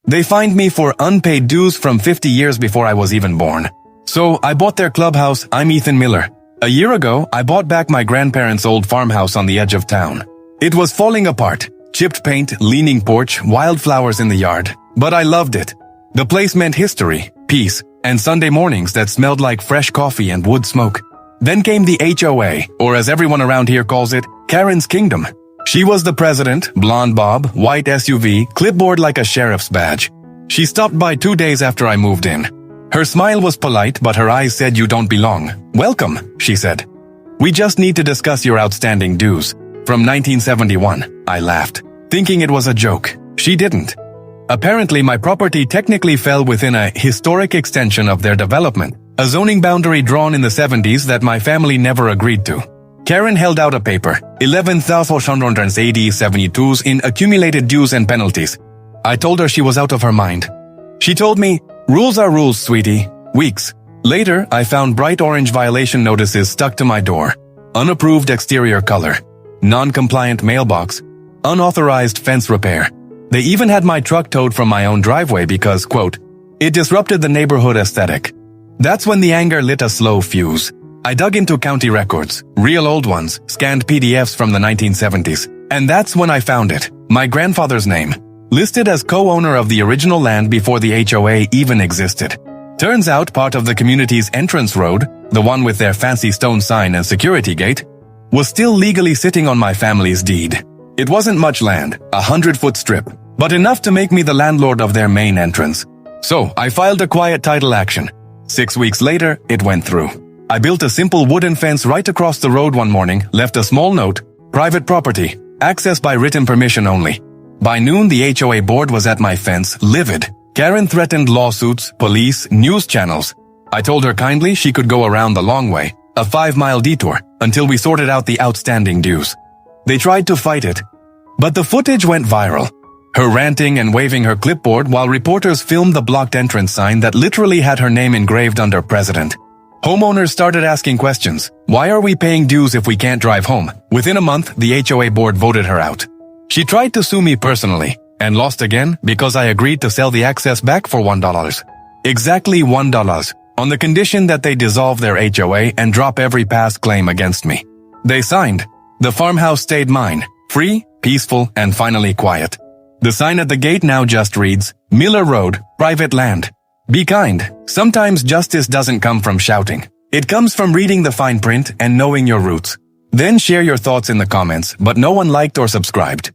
They fined me for unpaid dues from 50 years before I was even born. So I bought their clubhouse. I'm Ethan Miller. A year ago, I bought back my grandparents' old farmhouse on the edge of town. It was falling apart. Chipped paint, leaning porch, wildflowers in the yard. But I loved it. The place meant history, peace, and Sunday mornings that smelled like fresh coffee and wood smoke. Then came the HOA, or as everyone around here calls it, Karen's Kingdom. She was the president, blonde bob, white SUV, clipboard like a sheriff's badge. She stopped by 2 days after I moved in. Her smile was polite, but her eyes said you don't belong. Welcome, she said. We just need to discuss your outstanding dues. From 1971, I laughed, thinking it was a joke. She didn't. Apparently, my property technically fell within a historic extension of their development, a zoning boundary drawn in the 70s that my family never agreed to. Karen held out a paper, 11,472 in accumulated dues and penalties. I told her she was out of her mind. She told me, rules are rules, sweetie. Weeks later, I found bright orange violation notices stuck to my door. Unapproved exterior color. Non-compliant mailbox. Unauthorized fence repair. They even had my truck towed from my own driveway because, quote, it disrupted the neighborhood aesthetic. That's when the anger lit a slow fuse. I dug into county records, real old ones, scanned PDFs from the 1970s. And that's when I found it, my grandfather's name, listed as co-owner of the original land before the HOA even existed. Turns out part of the community's entrance road, the one with their fancy stone sign and security gate, was still legally sitting on my family's deed. It wasn't much land, a 100-foot strip, but enough to make me the landlord of their main entrance. So I filed a quiet title action. 6 weeks later, it went through. I built a simple wooden fence right across the road one morning, left a small note, private property, access by written permission only. By noon, the HOA board was at my fence, livid. Karen threatened lawsuits, police, news channels. I told her kindly she could go around the long way, a 5-mile detour, until we sorted out the outstanding dues. They tried to fight it, but the footage went viral. Her ranting and waving her clipboard while reporters filmed the blocked entrance sign that literally had her name engraved under president. Homeowners started asking questions. Why are we paying dues if we can't drive home? Within a month, the HOA board voted her out. She tried to sue me personally, and lost again because I agreed to sell the access back for $1. Exactly $1, on the condition that they dissolve their HOA and drop every past claim against me. They signed. The farmhouse stayed mine, free, peaceful, and finally quiet. The sign at the gate now just reads, Miller Road, private land. Be kind. Sometimes justice doesn't come from shouting. It comes from reading the fine print and knowing your roots. Then share your thoughts in the comments, but no one liked or subscribed.